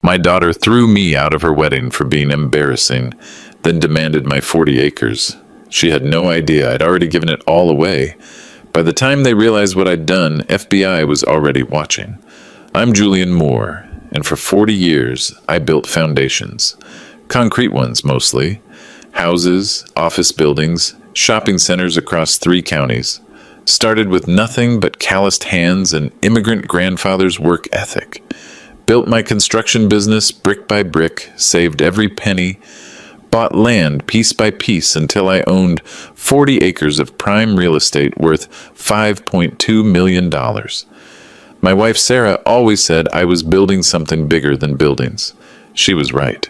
My daughter threw me out of her wedding for being embarrassing, then demanded my 40 acres. She had no idea I'd already given it all away. By the time they realized what I'd done, FBI was already watching. I'm Julian Moore, and for 40 years, I built foundations. Concrete ones, mostly. Houses, office buildings, shopping centers across 3 counties. Started with nothing but calloused hands and immigrant grandfather's work ethic. Built my construction business brick by brick, saved every penny, bought land piece by piece until I owned 40 acres of prime real estate worth $5.2 million. My wife Sarah always said I was building something bigger than buildings. She was right.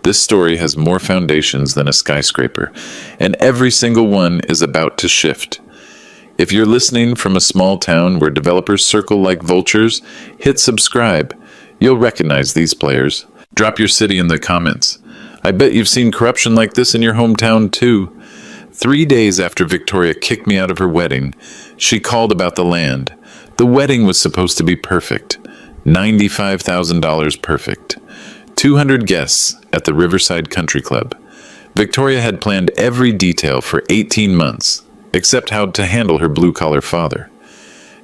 This story has more foundations than a skyscraper, and every single one is about to shift. If you're listening from a small town where developers circle like vultures, hit subscribe. You'll recognize these players. Drop your city in the comments. I bet you've seen corruption like this in your hometown too. 3 days after Victoria kicked me out of her wedding, she called about the land. The wedding was supposed to be perfect. $95,000 perfect. 200 guests at the Riverside Country Club. Victoria had planned every detail for 18 months, except how to handle her blue-collar father.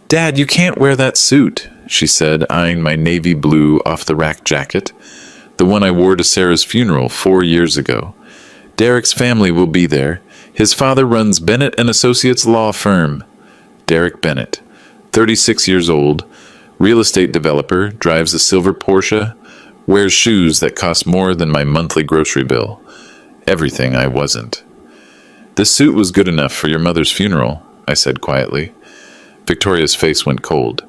"Dad, you can't wear that suit," she said, eyeing my navy blue off-the-rack jacket, the one I wore to Sarah's funeral 4 years ago. "Derek's family will be there. His father runs Bennett and Associates law firm." Derek Bennett, 36 years old, real estate developer, drives a silver Porsche, wears shoes that cost more than my monthly grocery bill. Everything I wasn't. "This suit was good enough for your mother's funeral," I said quietly. Victoria's face went cold.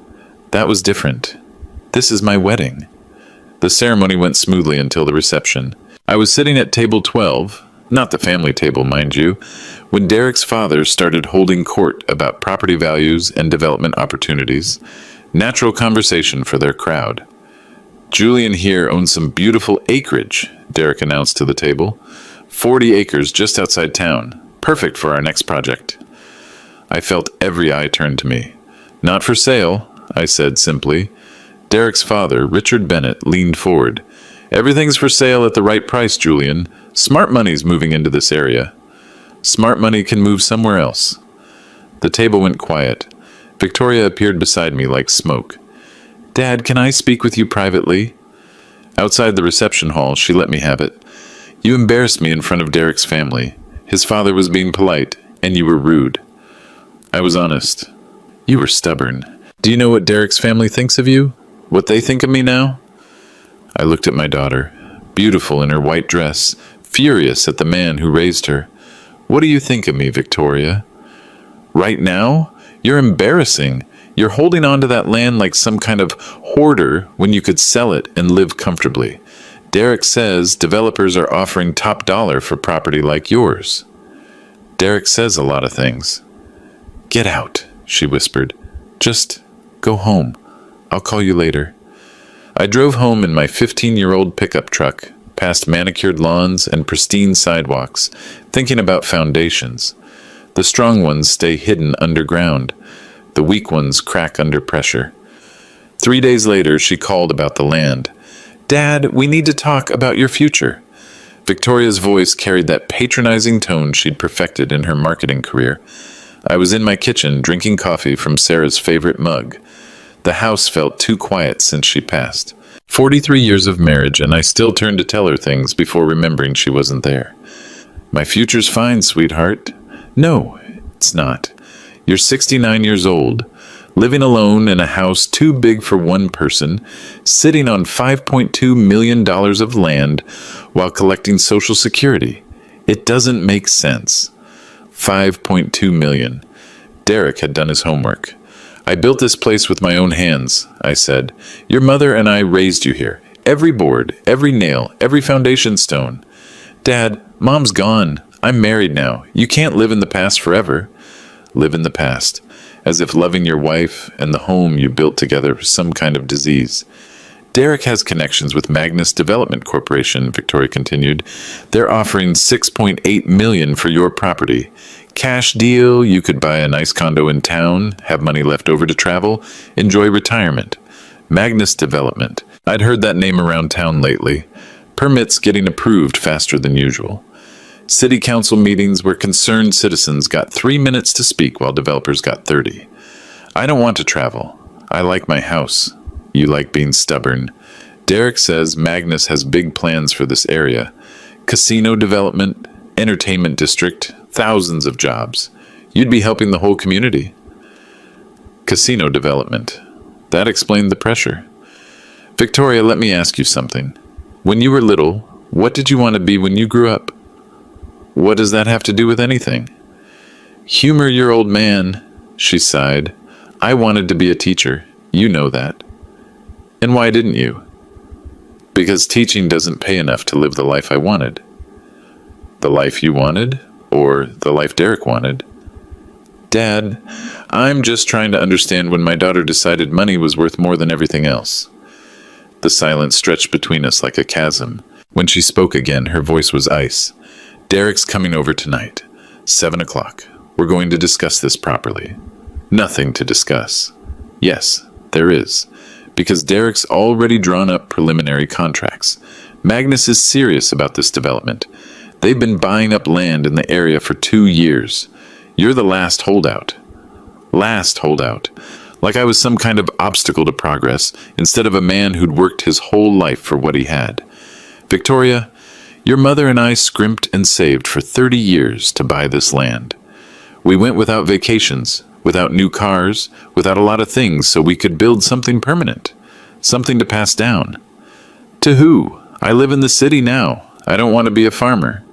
"That was different. This is my wedding." The ceremony went smoothly until the reception. I was sitting at table 12, not the family table, mind you, when Derek's father started holding court about property values and development opportunities. Natural conversation for their crowd. "Julian here owns some beautiful acreage," Derek announced to the table. 40 acres just outside town. Perfect for our next project. I felt every eye turn to me. "Not for sale," I said simply. Derek's father, Richard Bennett, leaned forward. "Everything's for sale at the right price, Julian. Smart money's moving into this area." "Smart money can move somewhere else." The table went quiet. Victoria appeared beside me like smoke. "Dad, can I speak with you privately?" Outside the reception hall, she let me have it. "You embarrassed me in front of Derek's family. His father was being polite, and you were rude." I was honest. "You were stubborn. Do you know what Derek's family thinks of you? What they think of me now?" I looked at my daughter, beautiful in her white dress, furious at the man who raised her. "What do you think of me, Victoria?" "Right now? You're embarrassing. You're holding on to that land like some kind of hoarder when you could sell it and live comfortably. Derek says developers are offering top dollar for property like yours." "Derek says a lot of things." "Get out," she whispered. "Just go home. I'll call you later." I drove home in my 15-year-old pickup truck, past manicured lawns and pristine sidewalks, thinking about foundations. The strong ones stay hidden underground. The weak ones crack under pressure. 3 days later, she called about the land. "Dad, we need to talk about your future." Victoria's voice carried that patronizing tone she'd perfected in her marketing career. I was in my kitchen drinking coffee from Sarah's favorite mug. The house felt too quiet since she passed. 43 years of marriage, and I still turned to tell her things before remembering she wasn't there. "My future's fine, sweetheart." "No, it's not. You're 69 years old, living alone in a house too big for one person, sitting on $5.2 million of land while collecting Social Security. It doesn't make sense." $5.2 million. Derek had done his homework. "I built this place with my own hands," I said. "Your mother and I raised you here. Every board, every nail, every foundation stone." "Dad, Mom's gone. I'm married now. You can't live in the past forever." "Live in the past," as if loving your wife and the home you built together was some kind of disease. "Derek has connections with Magnus Development Corporation," Victoria continued. "They're offering $6.8 million for your property. Cash deal, you could buy a nice condo in town, have money left over to travel, enjoy retirement. Magnus Development. I'd heard that name around town lately. Permits getting approved faster than usual. City council meetings where concerned citizens got 3 minutes to speak while developers got 30. I don't want to travel. I like my house. You like being stubborn. Derek says Magnus has big plans for this area. Casino development, entertainment district, thousands of jobs. You'd be helping the whole community. Casino development. That explained the pressure. Victoria, let me ask you something. When you were little, what did you want to be when you grew up? What does that have to do with anything? Humor your old man, she sighed. I wanted to be a teacher. You know that. And why didn't you? Because teaching doesn't pay enough to live the life I wanted. The life you wanted, or the life Derek wanted? Dad, I'm just trying to understand when my daughter decided money was worth more than everything else. The silence stretched between us like a chasm. When she spoke again, her voice was ice. Derek's coming over tonight. 7 o'clock. We're going to discuss this properly. Nothing to discuss. Yes, there is. Because Derek's already drawn up preliminary contracts. Magnus is serious about this development. They've been buying up land in the area for 2 years. You're the last holdout. Last holdout. Like I was some kind of obstacle to progress, instead of a man who'd worked his whole life for what he had. Victoria, your mother and I scrimped and saved for 30 years to buy this land. We went without vacations, without new cars, without a lot of things so we could build something permanent, something to pass down. To who? I live in the city now. I don't want to be a farmer.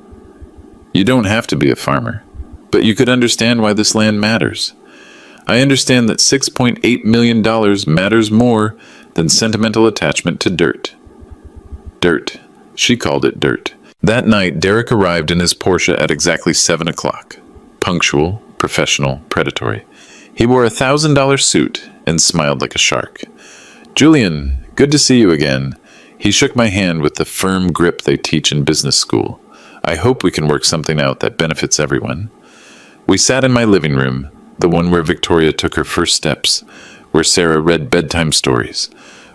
You don't have to be a farmer, but you could understand why this land matters. I understand that $6.8 million matters more than sentimental attachment to dirt. Dirt. She called it dirt. That night, Derek arrived in his Porsche at exactly 7 o'clock. Punctual, professional, predatory. He wore a $1,000 suit and smiled like a shark. Julian, good to see you again. He shook my hand with the firm grip they teach in business school. I hope we can work something out that benefits everyone. We sat in my living room, the one where Victoria took her first steps, where Sarah read bedtime stories,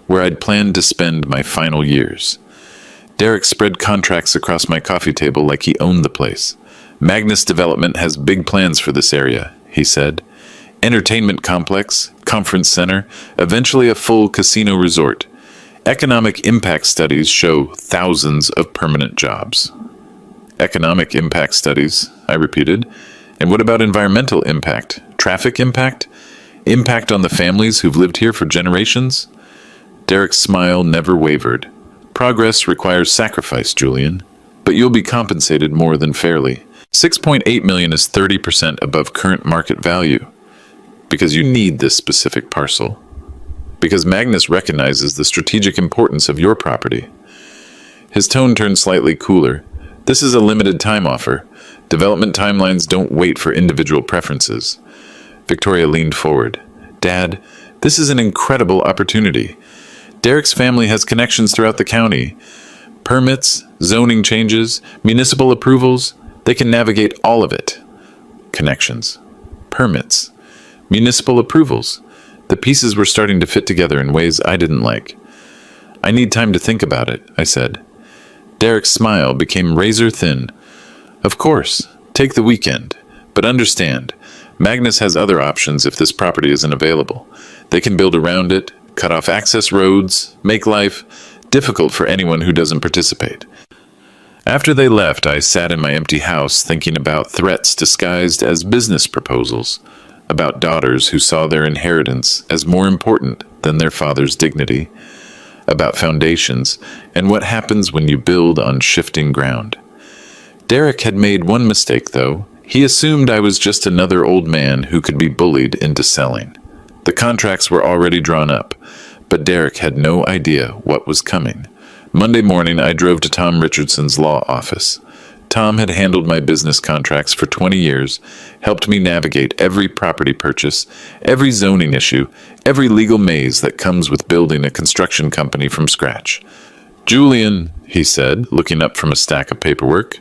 where I'd planned to spend my final years. Derek spread contracts across my coffee table like he owned the place. Magnus Development has big plans for this area, he said. Entertainment complex, conference center, eventually a full casino resort. Economic impact studies show thousands of permanent jobs. Economic impact studies, I repeated. And what about environmental impact? Traffic impact? Impact on the families who've lived here for generations? Derek's smile never wavered. Progress requires sacrifice, Julian, but you'll be compensated more than fairly. $6.8 million is 30% above current market value. Because you need this specific parcel. Because Magnus recognizes the strategic importance of your property. His tone turned slightly cooler. This is a limited time offer. Development timelines don't wait for individual preferences. Victoria leaned forward. Dad, this is an incredible opportunity. Derek's family has connections throughout the county. Permits, zoning changes, municipal approvals, they can navigate all of it. Connections, permits, municipal approvals. The pieces were starting to fit together in ways I didn't like. I need time to think about it, I said. Derek's smile became razor thin. Of course, take the weekend, but understand, Magnus has other options if this property isn't available. They can build around it, cut off access roads, make life difficult for anyone who doesn't participate. After they left, I sat in my empty house thinking about threats disguised as business proposals, about daughters who saw their inheritance as more important than their father's dignity, about foundations and what happens when you build on shifting ground. Derek had made one mistake, though. He assumed I was just another old man who could be bullied into selling. The contracts were already drawn up, but Derek had no idea what was coming. Monday morning, I drove to Tom Richardson's law office. Tom had handled my business contracts for 20 years, helped me navigate every property purchase, every zoning issue, every legal maze that comes with building a construction company from scratch. Julian, he said, looking up from a stack of paperwork,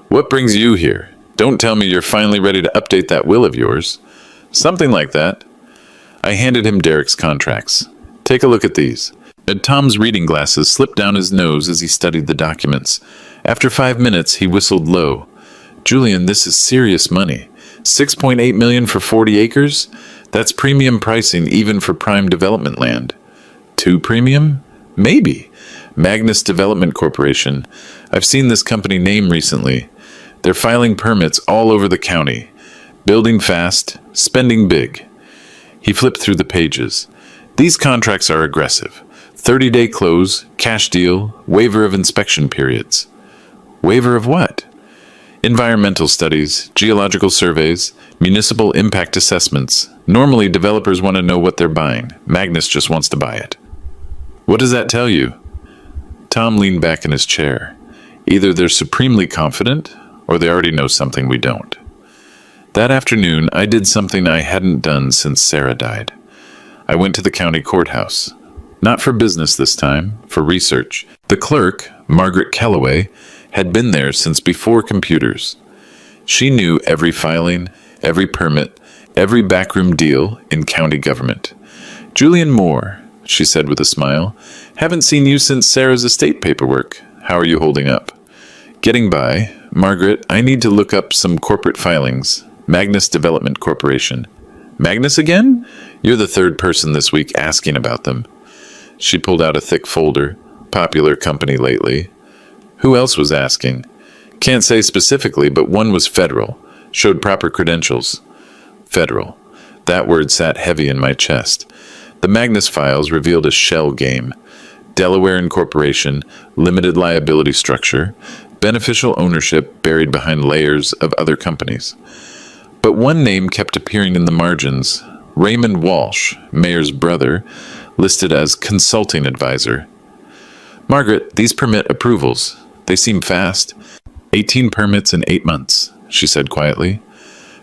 what brings you here? Don't tell me you're finally ready to update that will of yours. Something like that. I handed him Derek's contracts. Take a look at these. Tom's reading glasses slipped down his nose as he studied the documents. After 5 minutes, he whistled low. Julian, this is serious money. 6.8 million for 40 acres? That's premium pricing even for prime development land. Too premium? Maybe. Magnus Development Corporation. I've seen this company name recently. They're filing permits all over the county. Building fast, spending big. He flipped through the pages. These contracts are aggressive. 30-day close, cash deal, waiver of inspection periods. Waiver of what? Environmental studies, geological surveys, municipal impact assessments. Normally, developers want to know what they're buying. Magnus just wants to buy it. What does that tell you? Tom leaned back in his chair. Either they're supremely confident, or they already know something we don't. That afternoon, I did something I hadn't done since Sarah died. I went to the county courthouse. Not for business this time, for research. The clerk, Margaret Kellaway, had been there since before computers. She knew every filing, every permit, every backroom deal in county government. Julian Moore, she said with a smile, haven't seen you since Sarah's estate paperwork. How are you holding up? Getting by. Margaret, I need to look up some corporate filings. Magnus Development Corporation. Magnus again? You're the third person this week asking about them. She pulled out a thick folder. Popular company lately. Who else was asking? Can't say specifically, but one was federal. Showed proper credentials. Federal. That word sat heavy in my chest. The Magnus files revealed a shell game. Delaware Incorporation, limited liability structure, beneficial ownership buried behind layers of other companies. But one name kept appearing in the margins. Raymond Walsh, mayor's brother, listed as consulting advisor. Margaret, these permit approvals. They seem fast. 18 permits in 8 months, she said quietly.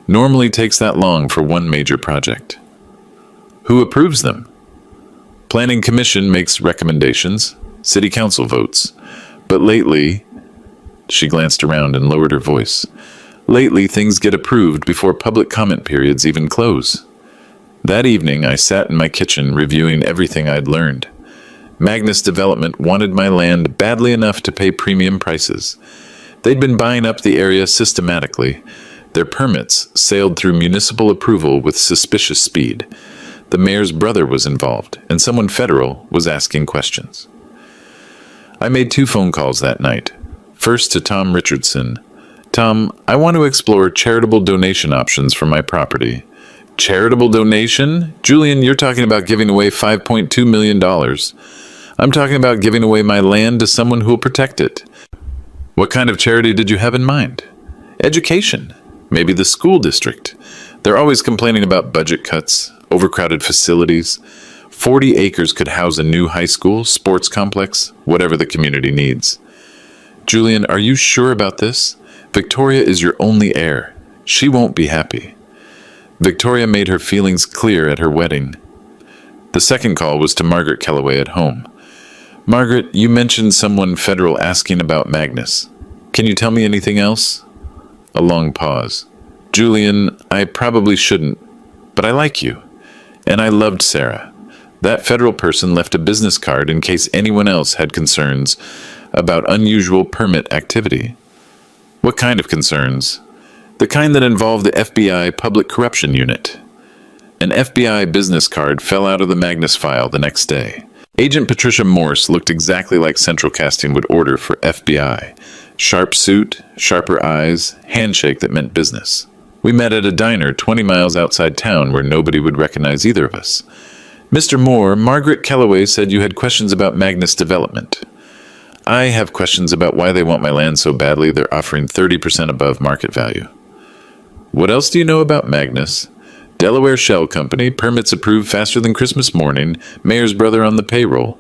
Normally takes that long for one major project. Who approves them? Planning Commission makes recommendations. City Council votes. But lately, she glanced around and lowered her voice. Lately, things get approved before public comment periods even close. That evening, I sat in my kitchen reviewing everything I'd learned. Magnus Development wanted my land badly enough to pay premium prices. They'd been buying up the area systematically. Their permits sailed through municipal approval with suspicious speed. The mayor's brother was involved, and someone federal was asking questions. I made 2 phone calls that night. First to Tom Richardson. Tom, I want to explore charitable donation options for my property. Charitable donation? Julian, you're talking about giving away $5.2 million. I'm talking about giving away my land to someone who will protect it. What kind of charity did you have in mind? Education. Maybe the school district. They're always complaining about budget cuts, overcrowded facilities. 40 acres could house a new high school, sports complex, whatever the community needs. Julian, are you sure about this? Victoria is your only heir. She won't be happy. Victoria made her feelings clear at her wedding. The second call was to Margaret Kellaway at home. Margaret, you mentioned someone federal asking about Magnus. Can you tell me anything else? A long pause. Julian, I probably shouldn't, but I like you. And I loved Sarah. That federal person left a business card in case anyone else had concerns about unusual permit activity. What kind of concerns? The kind that involved the FBI Public Corruption Unit. An FBI business card fell out of the Magnus file the next day. Agent Patricia Morse looked exactly like Central Casting would order for FBI. Sharp suit, sharper eyes, handshake that meant business. We met at a diner 20 miles outside town where nobody would recognize either of us. Mr. Moore, Margaret Kellaway said you had questions about Magnus Development. I have questions about why they want my land so badly they're offering 30% above market value. What else do you know about Magnus? Delaware Shell Company, permits approved faster than Christmas morning, mayor's brother on the payroll.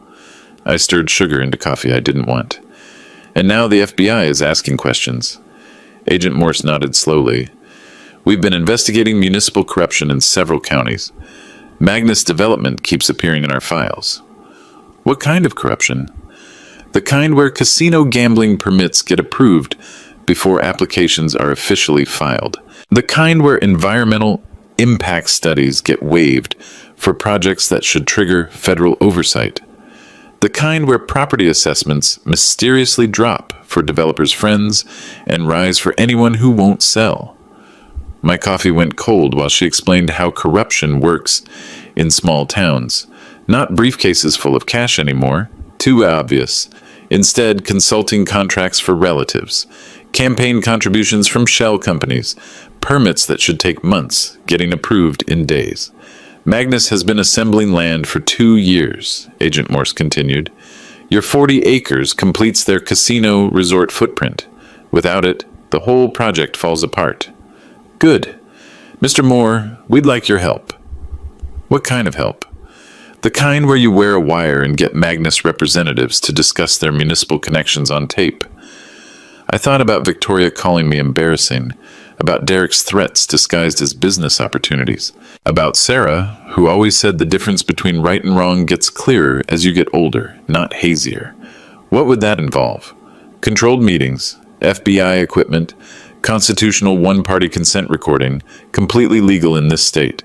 I stirred sugar into coffee I didn't want. And now the FBI is asking questions. Agent Morse nodded slowly. We've been investigating municipal corruption in several counties. Magnus Development keeps appearing in our files. What kind of corruption? The kind where casino gambling permits get approved before applications are officially filed. The kind where environmental impact studies get waived for projects that should trigger federal oversight. The kind where property assessments mysteriously drop for developers' friends and rise for anyone who won't sell. My coffee went cold while she explained how corruption works in small towns. Not briefcases full of cash anymore, too obvious. Instead, consulting contracts for relatives, campaign contributions from shell companies, permits that should take months, getting approved in days. Magnus has been assembling land for 2 years, Agent Morse continued. Your 40 acres completes their casino resort footprint. Without it, the whole project falls apart. Good. Mr. Moore, we'd like your help. What kind of help? The kind where you wear a wire and get Magnus representatives to discuss their municipal connections on tape. I thought about Victoria calling me embarrassing, about Derek's threats disguised as business opportunities, about Sarah, who always said the difference between right and wrong gets clearer as you get older, not hazier. What would that involve? Controlled meetings, FBI equipment, constitutional one-party consent recording, completely legal in this state.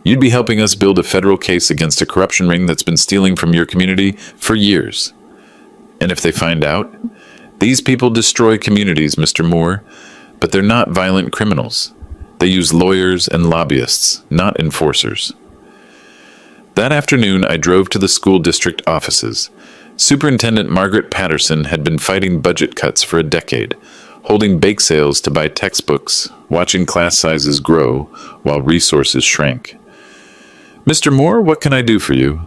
You'd be helping us build a federal case against a corruption ring that's been stealing from your community for years. And if they find out? These people destroy communities, Mr. Moore, but they're not violent criminals. They use lawyers and lobbyists, not enforcers. That afternoon, I drove to the school district offices. Superintendent Margaret Patterson had been fighting budget cuts for a decade, holding bake sales to buy textbooks, watching class sizes grow while resources shrank. Mr. Moore, what can I do for you?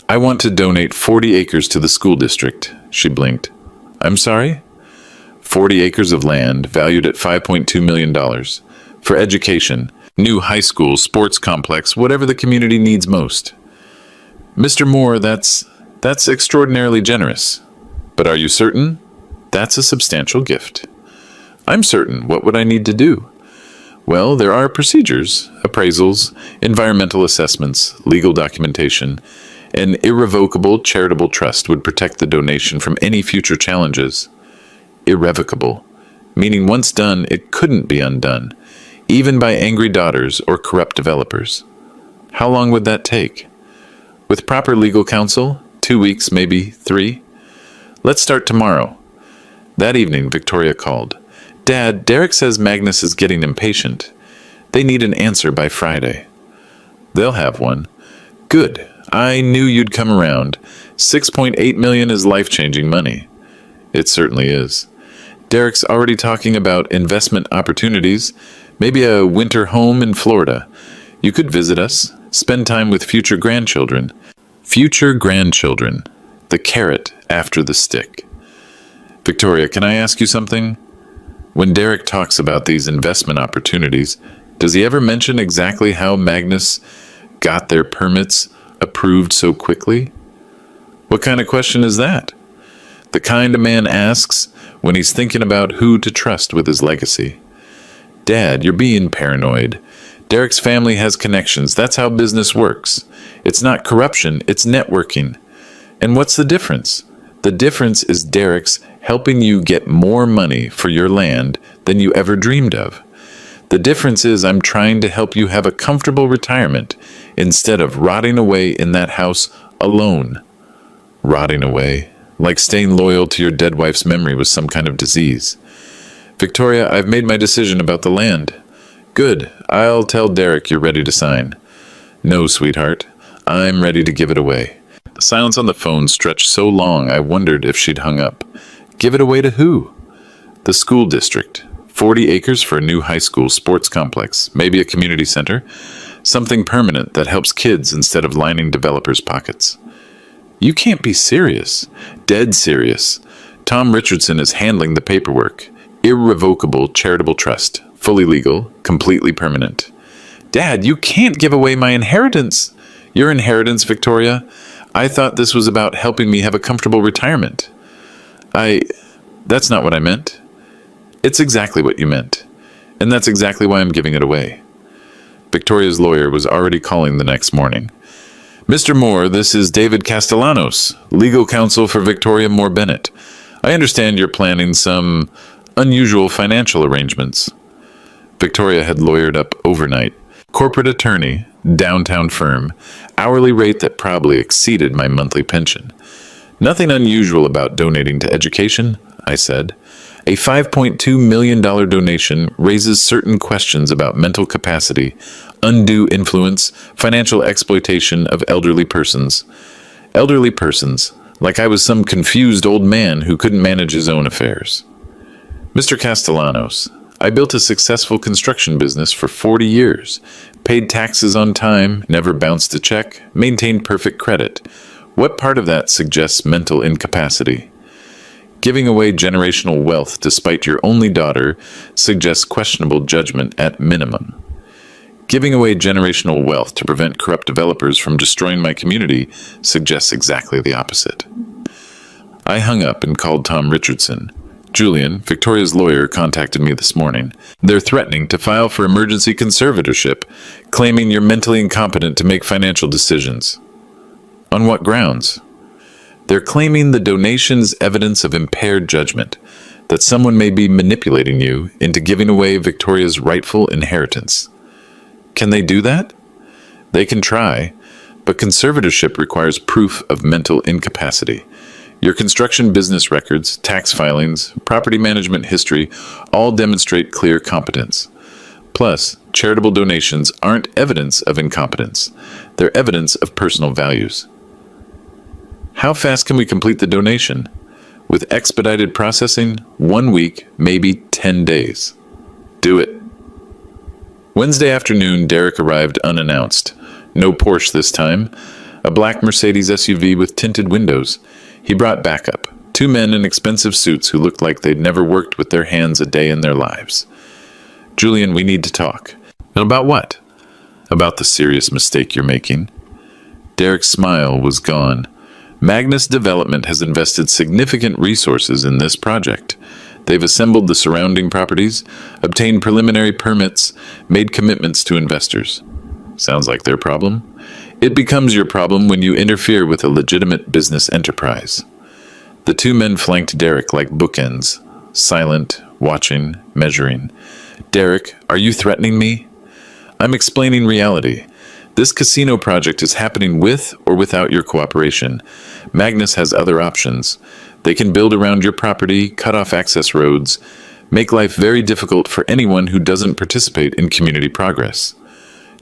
I want to donate 40 acres to the school district, she blinked. I'm sorry? 40 acres of land, valued at $5.2 million, for education, new high school, sports complex, whatever the community needs most. Mr. Moore, that's extraordinarily generous. But are you certain? That's a substantial gift. I'm certain. What would I need to do? Well, there are procedures, appraisals, environmental assessments, legal documentation. An irrevocable charitable trust would protect the donation from any future challenges. Irrevocable, meaning once done, it couldn't be undone, even by angry daughters or corrupt developers. How long would that take? With proper legal counsel, 2 weeks, maybe 3. Let's start tomorrow. That evening, Victoria called. Dad, Derek says Magnus is getting impatient. They need an answer by Friday. They'll have one. Good. I knew you'd come around. $6.8 million is life-changing money. It certainly is. Derek's already talking about investment opportunities, maybe a winter home in Florida. You could visit us, spend time with future grandchildren. Future grandchildren. The carrot after the stick. Victoria, can I ask you something? When Derek talks about these investment opportunities, does he ever mention exactly how Magnus got their permits approved so quickly? What kind of question is that? The kind a man asks when he's thinking about who to trust with his legacy. Dad, you're being paranoid. Derek's family has connections. That's how business works. It's not corruption, it's networking. And what's the difference? The difference is Derek's helping you get more money for your land than you ever dreamed of. The difference is I'm trying to help you have a comfortable retirement instead of rotting away in that house alone. Rotting away, like staying loyal to your dead wife's memory was some kind of disease. Victoria, I've made my decision about the land. Good. I'll tell Derek you're ready to sign. No, sweetheart. I'm ready to give it away. The silence on the phone stretched so long I wondered if she'd hung up. Give it away to who? The school district. 40 acres for a new high school sports complex, maybe a community center. Something permanent that helps kids instead of lining developers' pockets. You can't be serious. Dead serious. Tom Richardson is handling the paperwork. Irrevocable charitable trust. Fully legal. Completely permanent. Dad, you can't give away my inheritance. Your inheritance, Victoria? I thought this was about helping me have a comfortable retirement. That's not what I meant. It's exactly what you meant. And that's exactly why I'm giving it away. Victoria's lawyer was already calling the next morning. Mr. Moore, this is David Castellanos, legal counsel for Victoria Moore Bennett. I understand you're planning some unusual financial arrangements. Victoria had lawyered up overnight. Corporate attorney, downtown firm, hourly rate that probably exceeded my monthly pension. Nothing unusual about donating to education, I said. A $5.2 million donation raises certain questions about mental capacity, undue influence, financial exploitation of elderly persons. Elderly persons, like I was some confused old man who couldn't manage his own affairs. Mr. Castellanos, I built a successful construction business for 40 years, paid taxes on time, never bounced a check, maintained perfect credit. What part of that suggests mental incapacity? Giving away generational wealth despite your only daughter suggests questionable judgment at minimum. Giving away generational wealth to prevent corrupt developers from destroying my community suggests exactly the opposite. I hung up and called Tom Richardson. Julian, Victoria's lawyer, contacted me this morning. They're threatening to file for emergency conservatorship, claiming you're mentally incompetent to make financial decisions. On what grounds? They're claiming the donation's evidence of impaired judgment, that someone may be manipulating you into giving away Victoria's rightful inheritance. Can they do that? They can try, but conservatorship requires proof of mental incapacity. Your construction business records, tax filings, property management history all demonstrate clear competence. Plus, charitable donations aren't evidence of incompetence. They're evidence of personal values. How fast can we complete the donation? With expedited processing, 1 week, maybe 10 days. Do it. Wednesday afternoon, Derek arrived unannounced. No Porsche this time. A black Mercedes SUV with tinted windows. He brought backup. 2 men in expensive suits who looked like they'd never worked with their hands a day in their lives. Julian, we need to talk. About what? About the serious mistake you're making. Derek's smile was gone. Magnus Development has invested significant resources in this project. They've assembled the surrounding properties, obtained preliminary permits, made commitments to investors. Sounds like their problem. It becomes your problem when you interfere with a legitimate business enterprise. The 2 men flanked Derek like bookends, silent, watching, measuring. Derek, are you threatening me? I'm explaining reality. This casino project is happening with or without your cooperation. Magnus has other options. They can build around your property, cut off access roads, make life very difficult for anyone who doesn't participate in community progress.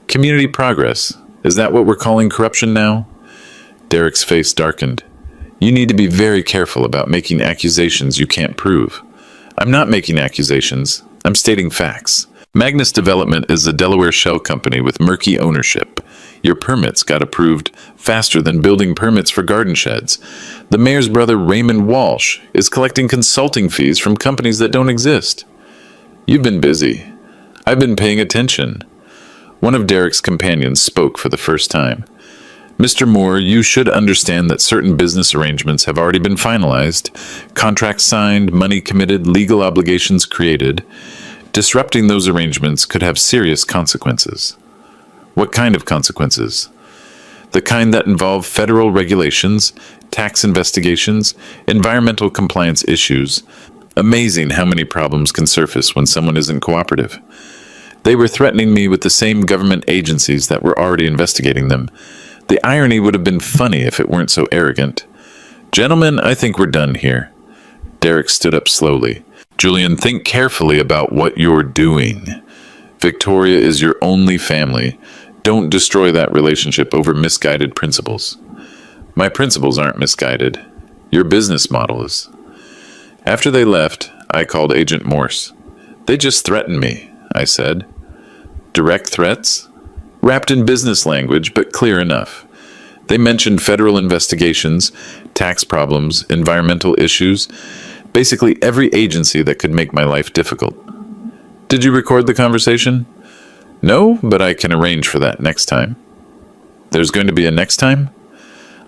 Community progress? Is that what we're calling corruption now? Derek's face darkened. You need to be very careful about making accusations you can't prove. I'm not making accusations. I'm stating facts. Magnus Development is a Delaware shell company with murky ownership. Your permits got approved faster than building permits for garden sheds. The mayor's brother, Raymond Walsh, is collecting consulting fees from companies that don't exist. You've been busy. I've been paying attention. One of Derek's companions spoke for the first time. Mr. Moore, you should understand that certain business arrangements have already been finalized, contracts signed, money committed, legal obligations created. Disrupting those arrangements could have serious consequences. What kind of consequences? The kind that involve federal regulations, tax investigations, environmental compliance issues. Amazing how many problems can surface when someone isn't cooperative. They were threatening me with the same government agencies that were already investigating them. The irony would have been funny if it weren't so arrogant. Gentlemen, I think we're done here. Derek stood up slowly. Julian, think carefully about what you're doing. Victoria is your only family. Don't destroy that relationship over misguided principles. My principles aren't misguided. Your business model is. After they left, I called Agent Morse. They just threatened me, I said. Direct threats? Wrapped in business language, but clear enough. They mentioned federal investigations, tax problems, environmental issues, basically every agency that could make my life difficult. Did you record the conversation? No, but I can arrange for that next time. There's going to be a next time?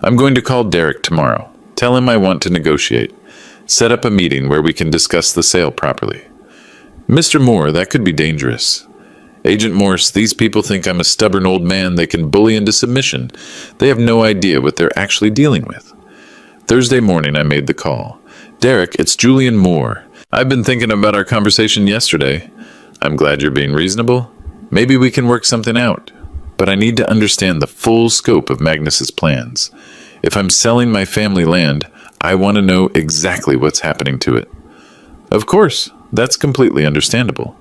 I'm going to call Derek tomorrow. Tell him I want to negotiate. Set up a meeting where we can discuss the sale properly. Mr. Moore, that could be dangerous. Agent Morse, these people think I'm a stubborn old man they can bully into submission. They have no idea what they're actually dealing with. Thursday morning, I made the call. Derek, it's Julian Moore. I've been thinking about our conversation yesterday. I'm glad you're being reasonable. Maybe we can work something out. But I need to understand the full scope of Magnus's plans. If I'm selling my family land, I want to know exactly what's happening to it. Of course, that's completely understandable.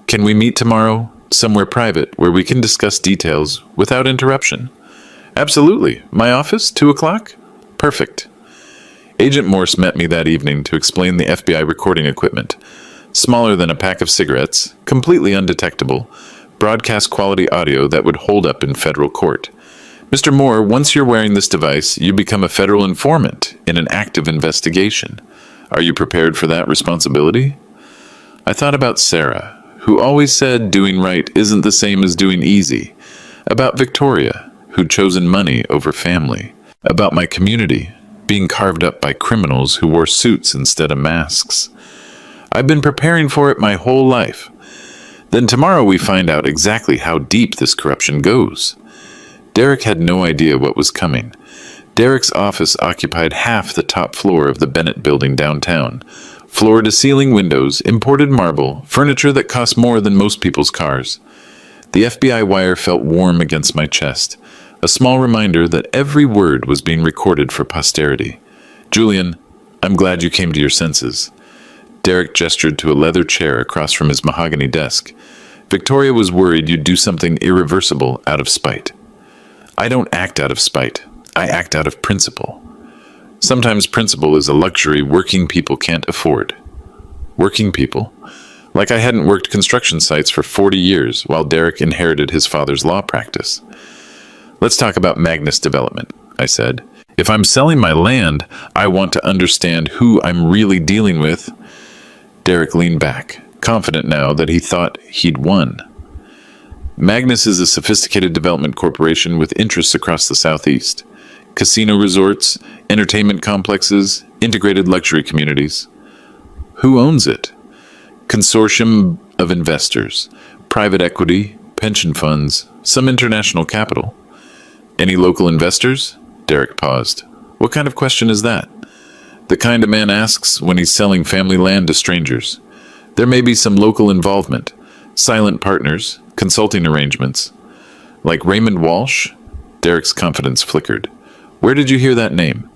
Can we meet tomorrow, somewhere private, where we can discuss details without interruption? Absolutely. My office, 2 o'clock? Perfect. Agent Morse met me that evening to explain the FBI recording equipment. Smaller than a pack of cigarettes, completely undetectable, broadcast quality audio that would hold up in federal court. Mr. Moore, once you're wearing this device, you become a federal informant in an active investigation. Are you prepared for that responsibility? I thought about Sarah, who always said doing right isn't the same as doing easy. About Victoria, who'd chosen money over family. About my community, being carved up by criminals who wore suits instead of masks. I've been preparing for it my whole life. Then tomorrow we find out exactly how deep this corruption goes. Derek had no idea what was coming. Derek's office occupied half the top floor of the Bennett building downtown. Floor-to-ceiling windows, imported marble, furniture that cost more than most people's cars. The FBI wire felt warm against my chest, a small reminder that every word was being recorded for posterity. Julian, I'm glad you came to your senses. Derek gestured to a leather chair across from his mahogany desk. Victoria was worried you'd do something irreversible out of spite. I don't act out of spite. I act out of principle. Sometimes principle is a luxury working people can't afford. Working people? Like I hadn't worked construction sites for 40 years while Derek inherited his father's law practice. Let's talk about Magnus Development, I said. If I'm selling my land, I want to understand who I'm really dealing with. Derek leaned back, confident now that he thought he'd won. Magnus is a sophisticated development corporation with interests across the Southeast. Casino resorts, entertainment complexes, integrated luxury communities. Who owns it? Consortium of investors, private equity, pension funds, some international capital. Any local investors? Derek paused. What kind of question is that? The kind a man asks when he's selling family land to strangers. There may be some local involvement, silent partners, consulting arrangements. Like Raymond Walsh? Derek's confidence flickered. Where did you hear that name?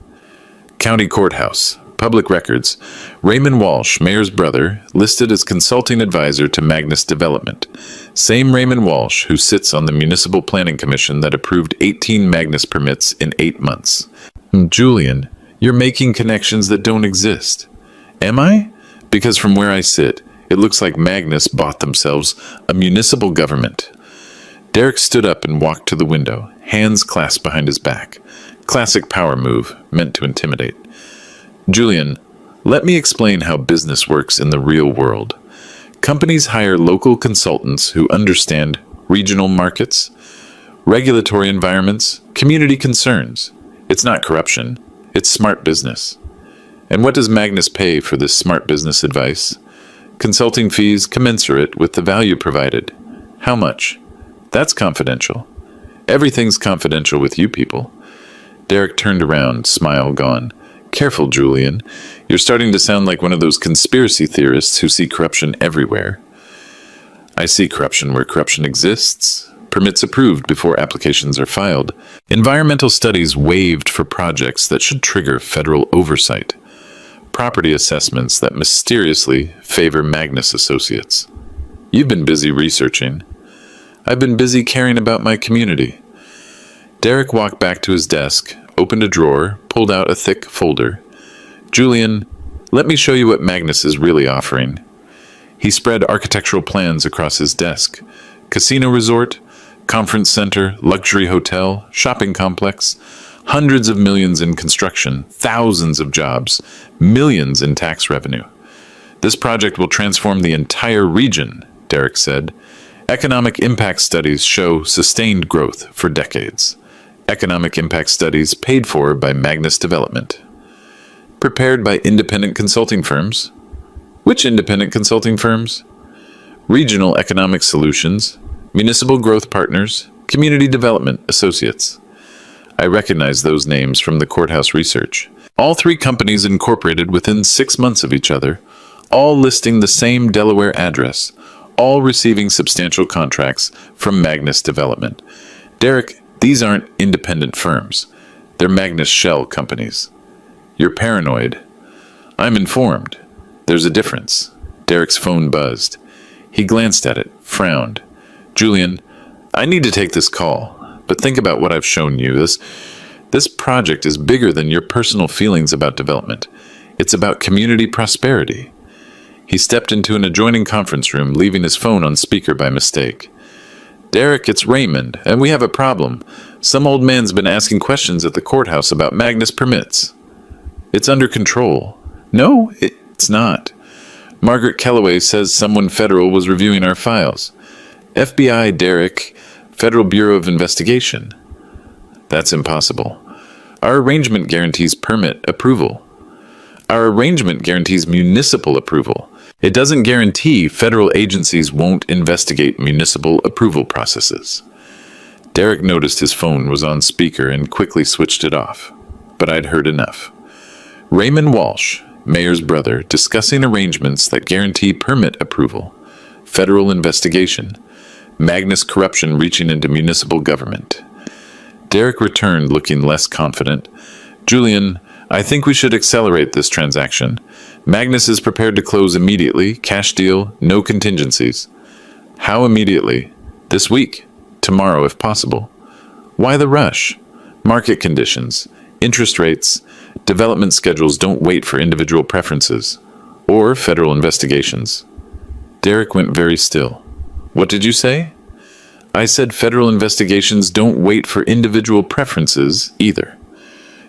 County Courthouse. Public records. Raymond Walsh, mayor's brother, listed as consulting advisor to Magnus Development. Same Raymond Walsh who sits on the Municipal Planning Commission that approved 18 Magnus permits in 8 months. Julian, you're making connections that don't exist. Am I? Because from where I sit, it looks like Magnus bought themselves a municipal government. Derek stood up and walked to the window, hands clasped behind his back. Classic power move, meant to intimidate. Julian, let me explain how business works in the real world. Companies hire local consultants who understand regional markets, regulatory environments, community concerns. It's not corruption, it's smart business. And what does Magnus pay for this smart business advice? Consulting fees commensurate with the value provided. How much? That's confidential. Everything's confidential with you people. Derek turned around, smile gone. Careful, Julian. You're starting to sound like one of those conspiracy theorists who see corruption everywhere. I see corruption where corruption exists. Permits approved before applications are filed. Environmental studies waived for projects that should trigger federal oversight. Property assessments that mysteriously favor Magnus Associates. You've been busy researching. I've been busy caring about my community. Derek walked back to his desk, opened a drawer, pulled out a thick folder. Julian, let me show you what Magnus is really offering. He spread architectural plans across his desk. Casino resort, conference center, luxury hotel, shopping complex. Hundreds of millions in construction, thousands of jobs, millions in tax revenue. This project will transform the entire region, Derek said. Economic impact studies show sustained growth for decades. Economic impact studies paid for by Magnus Development. Prepared by independent consulting firms. Which independent consulting firms? Regional Economic Solutions, Municipal Growth Partners, Community Development Associates. I recognize those names from the courthouse research. All 3 companies incorporated within 6 months of each other, all listing the same Delaware address, all receiving substantial contracts from Magnus Development. Derek, these aren't independent firms. They're Magnus shell companies. You're paranoid. I'm informed. There's a difference. Derek's phone buzzed. He glanced at it, frowned. Julian, I need to take this call, but think about what I've shown you. This project is bigger than your personal feelings about development. It's about community prosperity. He stepped into an adjoining conference room, leaving his phone on speaker by mistake. Derek, it's Raymond, and we have a problem. Some old man's been asking questions at the courthouse about Magnus permits. It's under control. No, it's not. Margaret Kellaway says someone federal was reviewing our files. FBI, Derek, Federal Bureau of Investigation. That's impossible. Our arrangement guarantees permit approval. Our arrangement guarantees municipal approval. It doesn't guarantee federal agencies won't investigate municipal approval processes. Derek noticed his phone was on speaker and quickly switched it off. But I'd heard enough. Raymond Walsh, mayor's brother, discussing arrangements that guarantee permit approval, federal investigation, Magnus corruption reaching into municipal government. Derek returned looking less confident. Julian, I think we should accelerate this transaction. Magnus is prepared to close immediately, cash deal, no contingencies. How immediately? This week. Tomorrow, if possible. Why the rush? Market conditions, interest rates, development schedules don't wait for individual preferences or federal investigations. Derek went very still. What did you say? I said federal investigations don't wait for individual preferences either.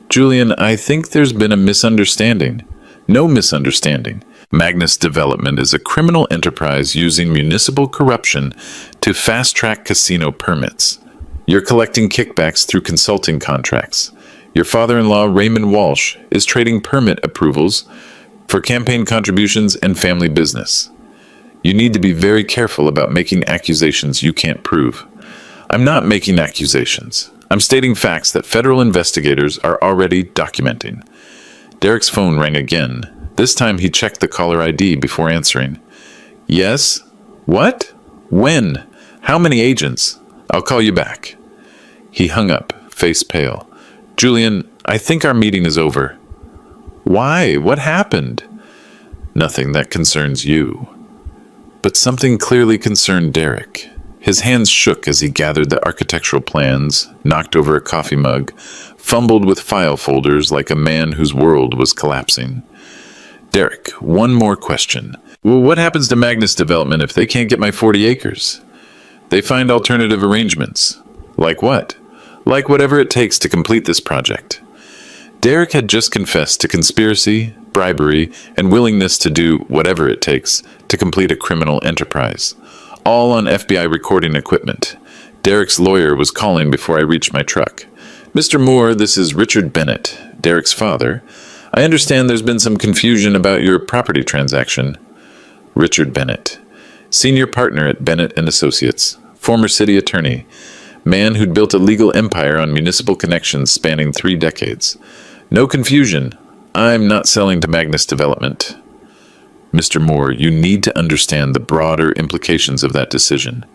Julian, I think there's been a misunderstanding. No misunderstanding. Magnus Development is a criminal enterprise using municipal corruption to fast-track casino permits. You're collecting kickbacks through consulting contracts. Your father-in-law, Raymond Walsh, is trading permit approvals for campaign contributions and family business. You need to be very careful about making accusations you can't prove. I'm not making accusations. I'm stating facts that federal investigators are already documenting. Derek's phone rang again. This time he checked the caller ID before answering. Yes? What? When? How many agents? I'll call you back. He hung up, face pale. Julian, I think our meeting is over. Why? What happened? Nothing that concerns you. But something clearly concerned Derek. His hands shook as he gathered the architectural plans, knocked over a coffee mug, fumbled with file folders like a man whose world was collapsing. Derek, one more question. Well, what happens to Magnus Development if they can't get my 40 acres? They find alternative arrangements. Like what? Like whatever it takes to complete this project. Derek had just confessed to conspiracy, bribery, and willingness to do whatever it takes to complete a criminal enterprise. All on FBI recording equipment. Derek's lawyer was calling before I reached my truck. Mr. Moore, this is Richard Bennett, Derek's father. I understand there's been some confusion about your property transaction. Richard Bennett, senior partner at Bennett & Associates, former city attorney, man who'd built a legal empire on municipal connections spanning 3 decades. No confusion. I'm not selling to Magnus Development. Mr. Moore, you need to understand the broader implications of that decision.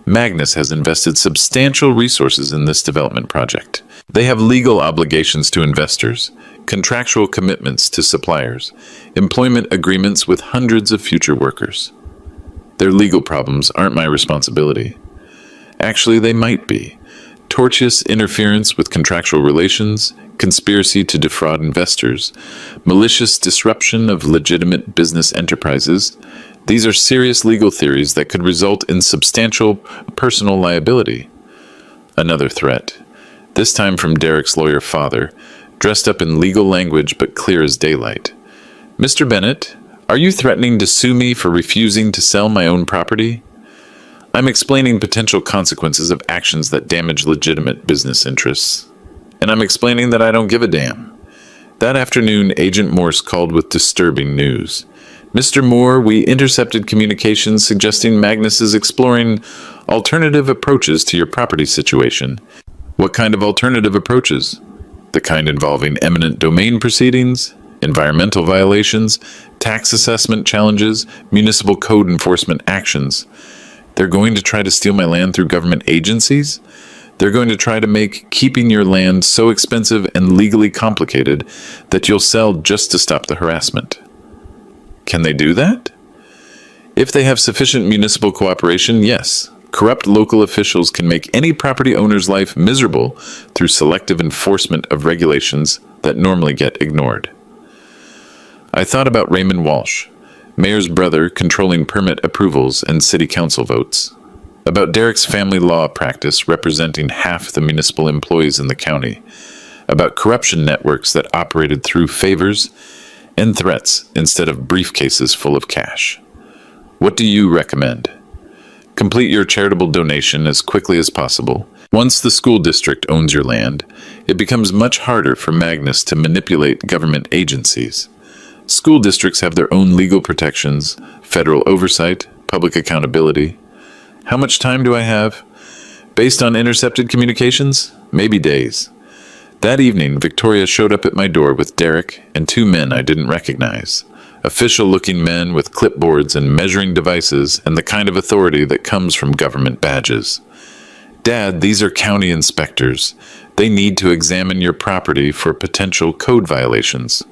Magnus has invested substantial resources in this development project. They have legal obligations to investors, contractual commitments to suppliers, employment agreements with hundreds of future workers. Their legal problems aren't my responsibility. Actually, they might be. Tortious interference with contractual relations, conspiracy to defraud investors, malicious disruption of legitimate business enterprises. These are serious legal theories that could result in substantial personal liability. Another threat, this time from Derek's lawyer father, dressed up in legal language but clear as daylight. Mr. Bennett, are you threatening to sue me for refusing to sell my own property? I'm explaining potential consequences of actions that damage legitimate business interests. And I'm explaining that I don't give a damn. That afternoon, Agent Morse called with disturbing news. Mr. Moore, we intercepted communications suggesting Magnus is exploring alternative approaches to your property situation. What kind of alternative approaches? The kind involving eminent domain proceedings, environmental violations, tax assessment challenges, municipal code enforcement actions. They're going to try to steal my land through government agencies? They're going to try to make keeping your land so expensive and legally complicated that you'll sell just to stop the harassment. Can they do that? If they have sufficient municipal cooperation, yes. Corrupt local officials can make any property owner's life miserable through selective enforcement of regulations that normally get ignored. I thought about Raymond Walsh, mayor's brother controlling permit approvals and city council votes. About Derek's family law practice representing half the municipal employees in the county. About corruption networks that operated through favors and threats instead of briefcases full of cash. What do you recommend? Complete your charitable donation as quickly as possible. Once the school district owns your land, it becomes much harder for Magnus to manipulate government agencies. School districts have their own legal protections, federal oversight, public accountability. How much time do I have? Based on intercepted communications, maybe days. That evening, Victoria showed up at my door with Derek and two men I didn't recognize. Official-looking men with clipboards and measuring devices and the kind of authority that comes from government badges. Dad, these are county inspectors. They need to examine your property for potential code violations.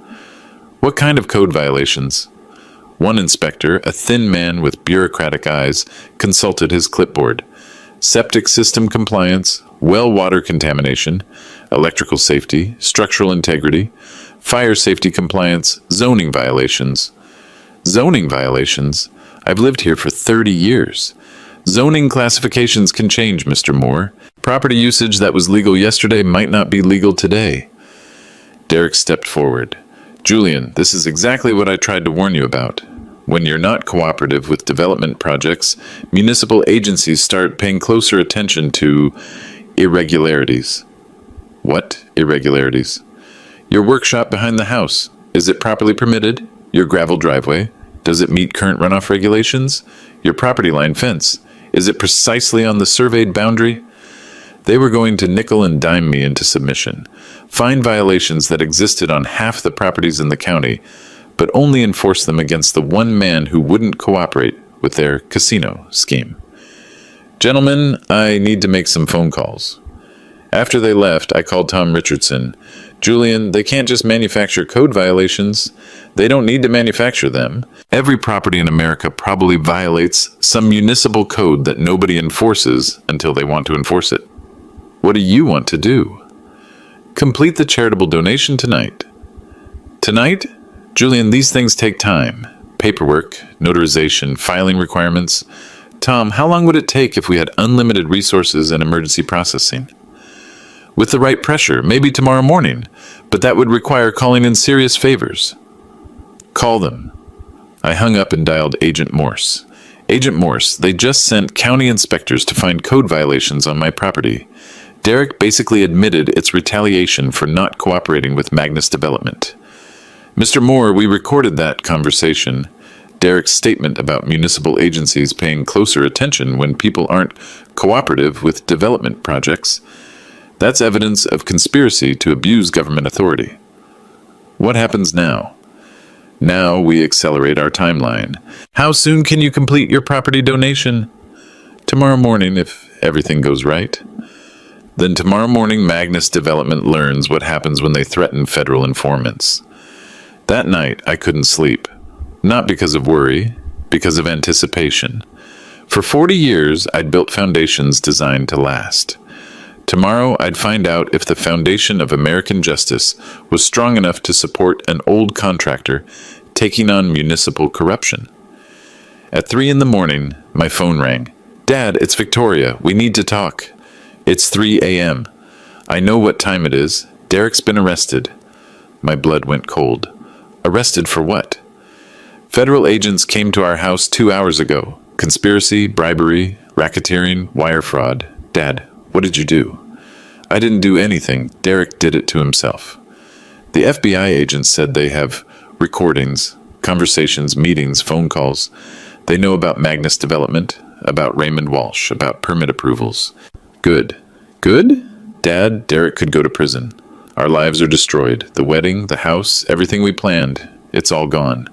What kind of code violations? One inspector, a thin man with bureaucratic eyes, consulted his clipboard. Septic system compliance, well water contamination, electrical safety, structural integrity, fire safety compliance, zoning violations. Zoning violations? I've lived here for 30 years. Zoning classifications can change, Mr. Moore. Property usage that was legal yesterday might not be legal today. Derek stepped forward. Julian, this is exactly what I tried to warn you about. When you're not cooperative with development projects, municipal agencies start paying closer attention to irregularities. What irregularities? Your workshop behind the house. Is it properly permitted? Your gravel driveway. Does it meet current runoff regulations? Your property line fence. Is it precisely on the surveyed boundary? They were going to nickel and dime me into submission. Find violations that existed on half the properties in the county, but only enforce them against the one man who wouldn't cooperate with their casino scheme. Gentlemen, I need to make some phone calls. After they left, I called Tom Richardson. Julian, they can't just manufacture code violations. They don't need to manufacture them. Every property in America probably violates some municipal code that nobody enforces until they want to enforce it. What do you want to do? Complete the charitable donation tonight. Tonight? Julian, these things take time. Paperwork, notarization, filing requirements. Tom, how long would it take if we had unlimited resources and emergency processing? With the right pressure, maybe tomorrow morning, but that would require calling in serious favors. Call them. I hung up and dialed Agent Morse. Agent Morse, they just sent county inspectors to find code violations on my property. Derek basically admitted it's retaliation for not cooperating with Magnus Development. Mr. Moore, we recorded that conversation. Derek's statement about municipal agencies paying closer attention when people aren't cooperative with development projects. That's evidence of conspiracy to abuse government authority. What happens now? Now we accelerate our timeline. How soon can you complete your property donation? Tomorrow morning, if everything goes right. Then tomorrow morning, Magnus Development learns what happens when they threaten federal informants. That night, I couldn't sleep. Not because of worry, because of anticipation. For 40 years, I'd built foundations designed to last. Tomorrow, I'd find out if the foundation of American justice was strong enough to support an old contractor taking on municipal corruption. At 3 a.m, my phone rang. Dad, it's Victoria. We need to talk. It's 3 a.m. I know what time it is. Derek's been arrested. My blood went cold. Arrested for what? Federal agents came to our house 2 hours ago. Conspiracy, bribery, racketeering, wire fraud. Dad, what did you do? I didn't do anything. Derek did it to himself. The FBI agents said they have recordings, conversations, meetings, phone calls. They know about Magnus Development, about Raymond Walsh, about permit approvals. Good. Good? Dad, Derek could go to prison. Our lives are destroyed. The wedding, the house, everything we planned. It's all gone.